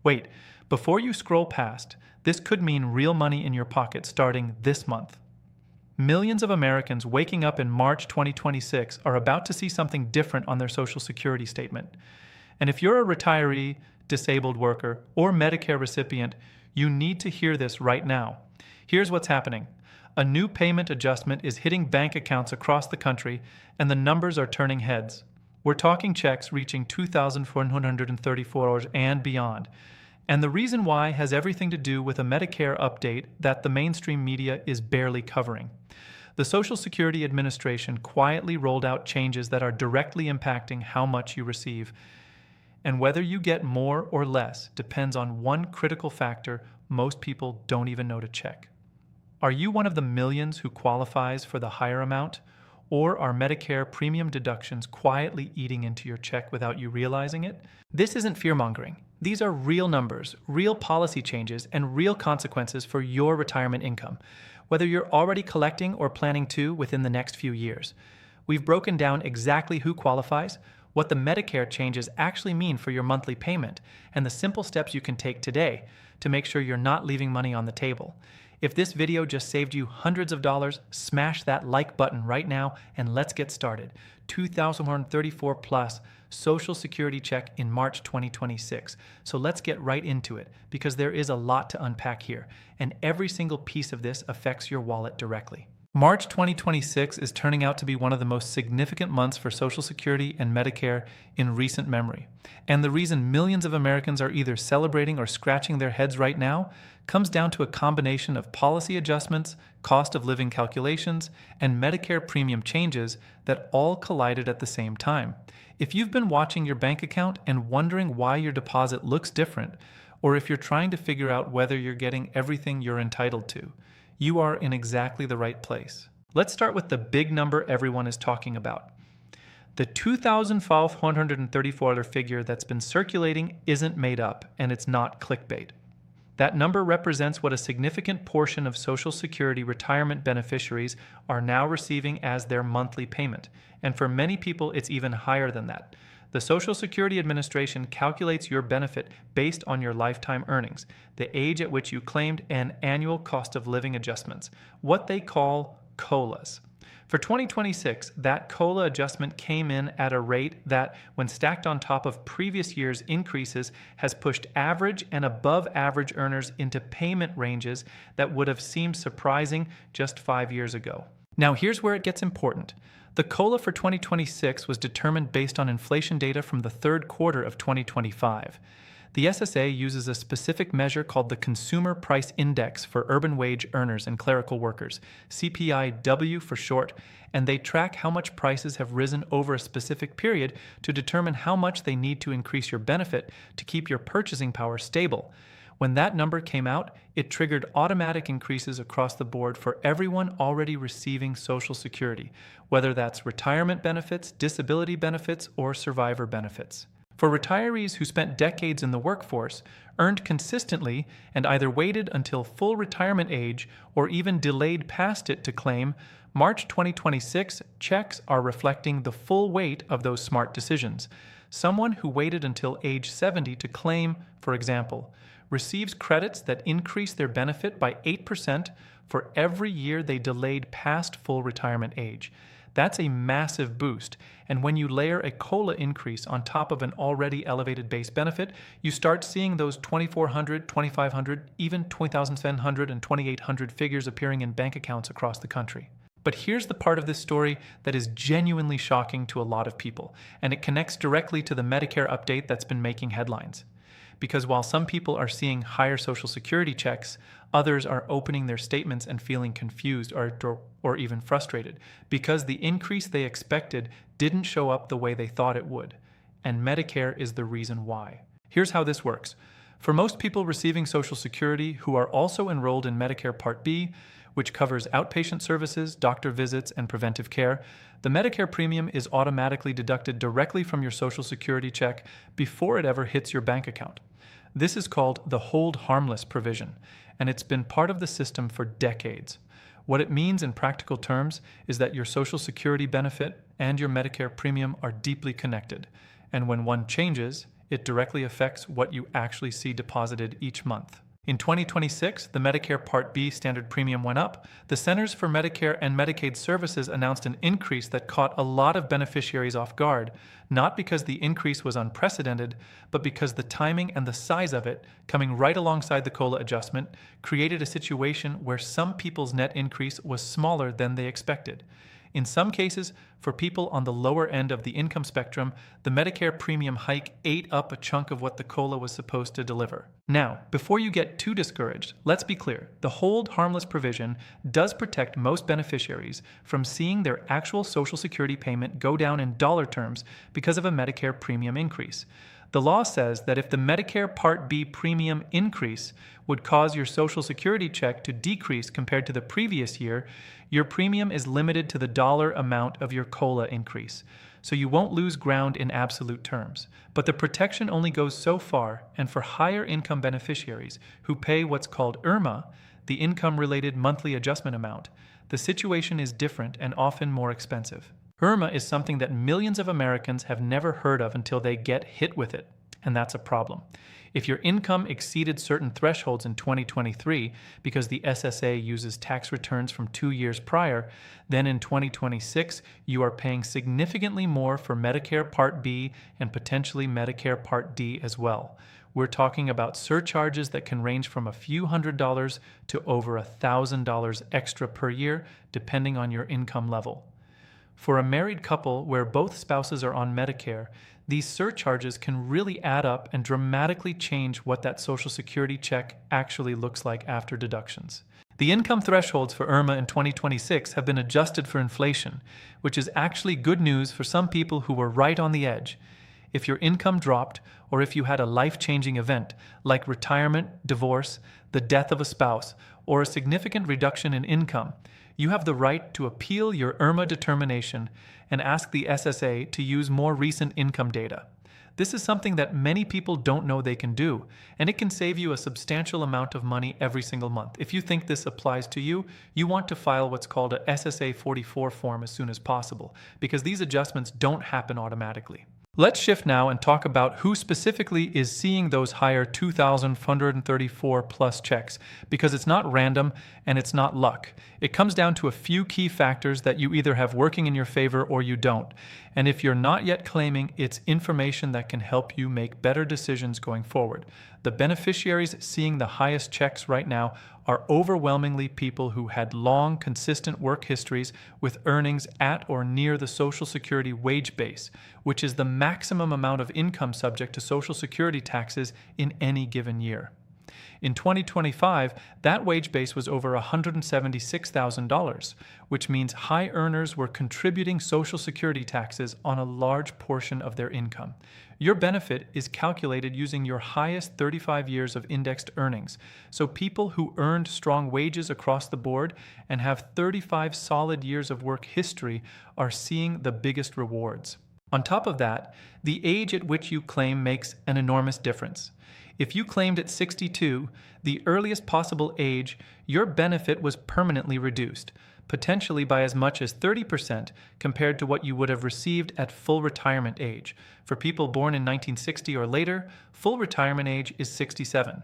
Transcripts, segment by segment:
Wait, before you scroll past, this could mean real money in your pocket starting this month. Millions of Americans waking up in March 2026 are about to see something different on their Social Security statement. And if you're a retiree, disabled worker, or Medicare recipient, you need to hear this right now. Here's what's happening. A new payment adjustment is hitting bank accounts across the country, and the numbers are turning heads. We're talking checks reaching $2,434 and beyond. And the reason why has everything to do with a Medicare update that the mainstream media is barely covering. The Social Security Administration quietly rolled out changes that are directly impacting how much you receive. And whether you get more or less depends on one critical factor most people don't even know to check. Are you one of the millions who qualifies for the higher amount? Or are Medicare premium deductions quietly eating into your check without you realizing it? This isn't fear-mongering. These are real numbers, real policy changes, and real consequences for your retirement income, whether you're already collecting or planning to within the next few years. We've broken down exactly who qualifies, what the Medicare changes actually mean for your monthly payment, and the simple steps you can take today to make sure you're not leaving money on the table. If this video just saved you hundreds of dollars, smash that like button right now and let's get started. $2,134 plus Social Security check in March 2026. So let's get right into it because there is a lot to unpack here, and every single piece of this affects your wallet directly. March 2026 is turning out to be one of the most significant months for Social Security and Medicare in recent memory. And the reason millions of Americans are either celebrating or scratching their heads right now comes down to a combination of policy adjustments, cost of living calculations, and Medicare premium changes that all collided at the same time. If you've been watching your bank account and wondering why your deposit looks different, or if you're trying to figure out whether you're getting everything you're entitled to, you are in exactly the right place. Let's start with the big number everyone is talking about. The $2,534 figure that's been circulating isn't made up, and it's not clickbait. That number represents what a significant portion of Social Security retirement beneficiaries are now receiving as their monthly payment, and for many people it's even higher than that. The Social Security Administration calculates your benefit based on your lifetime earnings, the age at which you claimed, and annual cost of living adjustments, what they call COLAs. For 2026, that COLA adjustment came in at a rate that, when stacked on top of previous year's increases, has pushed average and above average earners into payment ranges that would have seemed surprising just 5 years ago. Now here's where it gets important. The COLA for 2026 was determined based on inflation data from the third quarter of 2025. The SSA uses a specific measure called the Consumer Price Index for urban wage earners and clerical workers, CPIW for short, and they track how much prices have risen over a specific period to determine how much they need to increase your benefit to keep your purchasing power stable. When that number came out, it triggered automatic increases across the board for everyone already receiving Social Security, whether that's retirement benefits, disability benefits, or survivor benefits. For retirees who spent decades in the workforce, earned consistently, and either waited until full retirement age or even delayed past it to claim, March 2026 checks are reflecting the full weight of those smart decisions. Someone who waited until age 70 to claim, for example, receives credits that increase their benefit by 8% for every year they delayed past full retirement age. That's a massive boost, and when you layer a COLA increase on top of an already elevated base benefit, you start seeing those $2,400, $2,500, even $2,700 and $2,800 figures appearing in bank accounts across the country. But here's the part of this story that is genuinely shocking to a lot of people, and it connects directly to the Medicare update that's been making headlines. Because while some people are seeing higher Social Security checks, others are opening their statements and feeling confused or even frustrated because the increase they expected didn't show up the way they thought it would. And Medicare is the reason why. Here's how this works. For most people receiving Social Security who are also enrolled in Medicare Part B, which covers outpatient services, doctor visits, and preventive care, the Medicare premium is automatically deducted directly from your Social Security check before it ever hits your bank account. This is called the hold harmless provision, and it's been part of the system for decades. What it means in practical terms is that your Social Security benefit and your Medicare premium are deeply connected, and when one changes, it directly affects what you actually see deposited each month. In 2026, the Medicare Part B standard premium went up. The Centers for Medicare and Medicaid Services announced an increase that caught a lot of beneficiaries off guard, not because the increase was unprecedented, but because the timing and the size of it, coming right alongside the COLA adjustment, created a situation where some people's net increase was smaller than they expected. In some cases, for people on the lower end of the income spectrum, the Medicare premium hike ate up a chunk of what the COLA was supposed to deliver. Now, before you get too discouraged, let's be clear. The hold harmless provision does protect most beneficiaries from seeing their actual Social Security payment go down in dollar terms because of a Medicare premium increase. The law says that if the Medicare Part B premium increase would cause your Social Security check to decrease compared to the previous year, your premium is limited to the dollar amount of your COLA increase, so you won't lose ground in absolute terms. But the protection only goes so far, and for higher income beneficiaries who pay what's called IRMA, the income-related monthly adjustment amount, the situation is different and often more expensive. IRMA is something that millions of Americans have never heard of until they get hit with it, and that's a problem. If your income exceeded certain thresholds in 2023 because the SSA uses tax returns from 2 years prior, then in 2026 you are paying significantly more for Medicare Part B and potentially Medicare Part D as well. We're talking about surcharges that can range from a few $100s to over $1,000 extra per year, depending on your income level. For a married couple where both spouses are on Medicare, these surcharges can really add up and dramatically change what that Social Security check actually looks like after deductions. The income thresholds for IRMA in 2026 have been adjusted for inflation, which is actually good news for some people who were right on the edge. If your income dropped, or if you had a life-changing event, like retirement, divorce, the death of a spouse, or a significant reduction in income, you have the right to appeal your IRMA determination and ask the SSA to use more recent income data. This is something that many people don't know they can do, and it can save you a substantial amount of money every single month. If you think this applies to you, you want to file what's called a SSA 44 form as soon as possible, because these adjustments don't happen automatically. Let's shift now and talk about who specifically is seeing those higher 2,134 plus checks, because it's not random and it's not luck. It comes down to a few key factors that you either have working in your favor or you don't. And if you're not yet claiming, it's information that can help you make better decisions going forward. The beneficiaries seeing the highest checks right now are overwhelmingly people who had long, consistent work histories with earnings at or near the Social Security wage base, which is the maximum amount of income subject to Social Security taxes in any given year. In 2025, that wage base was over $176,000, which means high earners were contributing Social Security taxes on a large portion of their income. Your benefit is calculated using your highest 35 years of indexed earnings, so people who earned strong wages across the board and have 35 solid years of work history are seeing the biggest rewards. On top of that, the age at which you claim makes an enormous difference. If you claimed at 62, the earliest possible age, your benefit was permanently reduced, potentially by as much as 30% compared to what you would have received at full retirement age. For people born in 1960 or later, full retirement age is 67.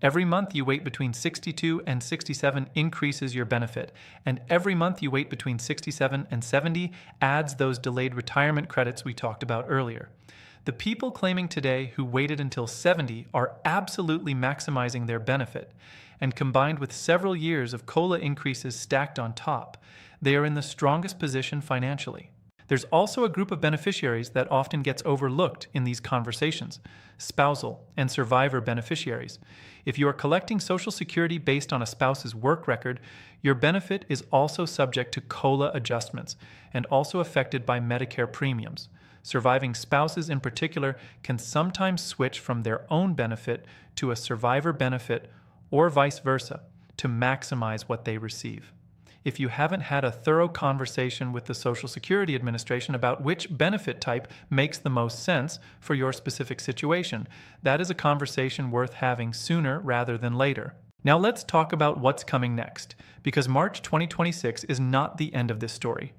Every month you wait between 62 and 67 increases your benefit, and every month you wait between 67 and 70 adds those delayed retirement credits we talked about earlier. The people claiming today who waited until 70 are absolutely maximizing their benefit, and combined with several years of COLA increases stacked on top, they are in the strongest position financially. There's also a group of beneficiaries that often gets overlooked in these conversations: spousal and survivor beneficiaries. If you are collecting Social Security based on a spouse's work record, your benefit is also subject to COLA adjustments and also affected by Medicare premiums. Surviving spouses in particular can sometimes switch from their own benefit to a survivor benefit or vice versa to maximize what they receive. If you haven't had a thorough conversation with the Social Security Administration about which benefit type makes the most sense for your specific situation, that is a conversation worth having sooner rather than later. Now let's talk about what's coming next, because March 2026 is not the end of this story.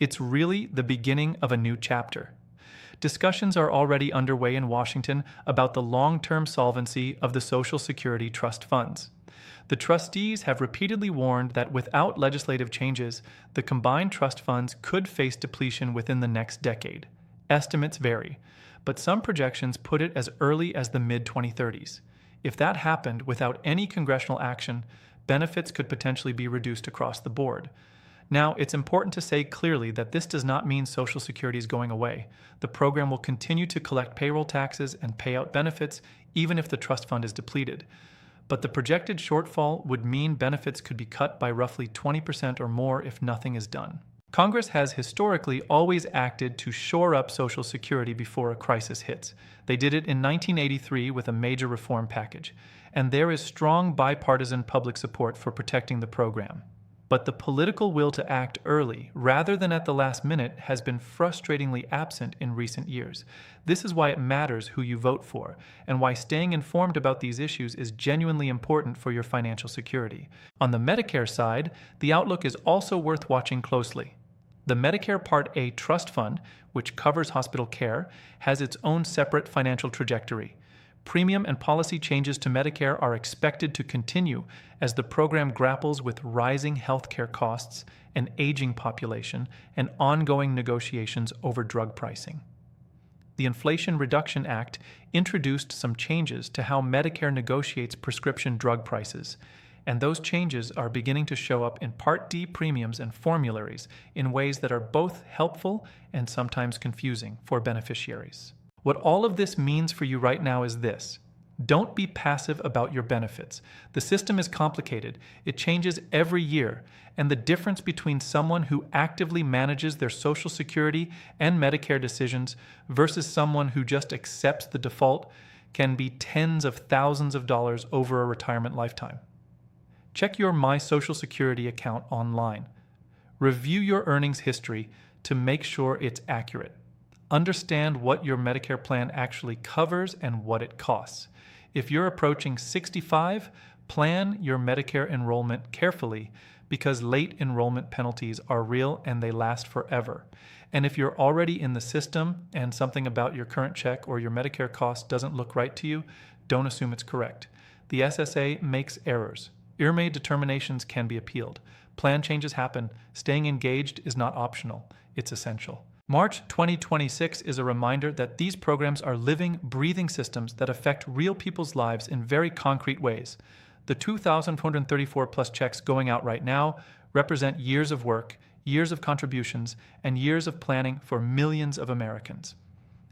It's really the beginning of a new chapter. Discussions are already underway in Washington about the long-term solvency of the Social Security trust funds. The trustees have repeatedly warned that without legislative changes, the combined trust funds could face depletion within the next decade. Estimates vary, but some projections put it as early as the mid-2030s. If that happened without any congressional action, benefits could potentially be reduced across the board. Now, it's important to say clearly that this does not mean Social Security is going away. The program will continue to collect payroll taxes and pay out benefits even if the trust fund is depleted. But the projected shortfall would mean benefits could be cut by roughly 20% or more if nothing is done. Congress has historically always acted to shore up Social Security before a crisis hits. They did it in 1983 with a major reform package, and there is strong bipartisan public support for protecting the program. But the political will to act early, rather than at the last minute, has been frustratingly absent in recent years. This is why it matters who you vote for, and why staying informed about these issues is genuinely important for your financial security. On the Medicare side, the outlook is also worth watching closely. The Medicare Part A Trust Fund, which covers hospital care, has its own separate financial trajectory. Premium and policy changes to Medicare are expected to continue as the program grapples with rising healthcare costs, an aging population, and ongoing negotiations over drug pricing. The Inflation Reduction Act introduced some changes to how Medicare negotiates prescription drug prices, and those changes are beginning to show up in Part D premiums and formularies in ways that are both helpful and sometimes confusing for beneficiaries. What all of this means for you right now is this. Don't be passive about your benefits. The system is complicated, it changes every year, and the difference between someone who actively manages their Social Security and Medicare decisions versus someone who just accepts the default can be tens of thousands of dollars over a retirement lifetime. Check your My Social Security account online. Review your earnings history to make sure it's accurate. Understand what your Medicare plan actually covers and what it costs. If you're approaching 65, plan your Medicare enrollment carefully because late enrollment penalties are real and they last forever. And if you're already in the system and something about your current check or your Medicare cost doesn't look right to you, don't assume it's correct. The SSA makes errors. IRMAE determinations can be appealed. Plan changes happen. Staying engaged is not optional. It's essential. March 2026 is a reminder that these programs are living, breathing systems that affect real people's lives in very concrete ways. The 2,434 plus checks going out right now represent years of work, years of contributions, and years of planning for millions of Americans.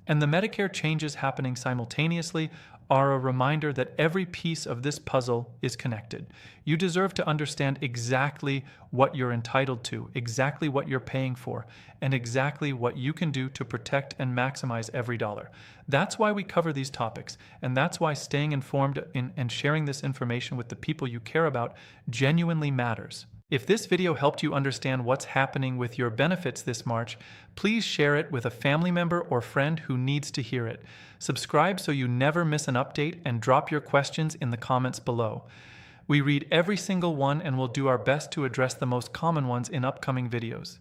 And the Medicare changes happening simultaneously are a reminder that every piece of this puzzle is connected. You deserve to understand exactly what you're entitled to, exactly what you're paying for, and exactly what you can do to protect and maximize every dollar. That's why we cover these topics, and that's why staying informed and sharing this information with the people you care about genuinely matters. If this video helped you understand what's happening with your benefits this March, please share it with a family member or friend who needs to hear it. Subscribe so you never miss an update and drop your questions in the comments below. We read every single one and will do our best to address the most common ones in upcoming videos.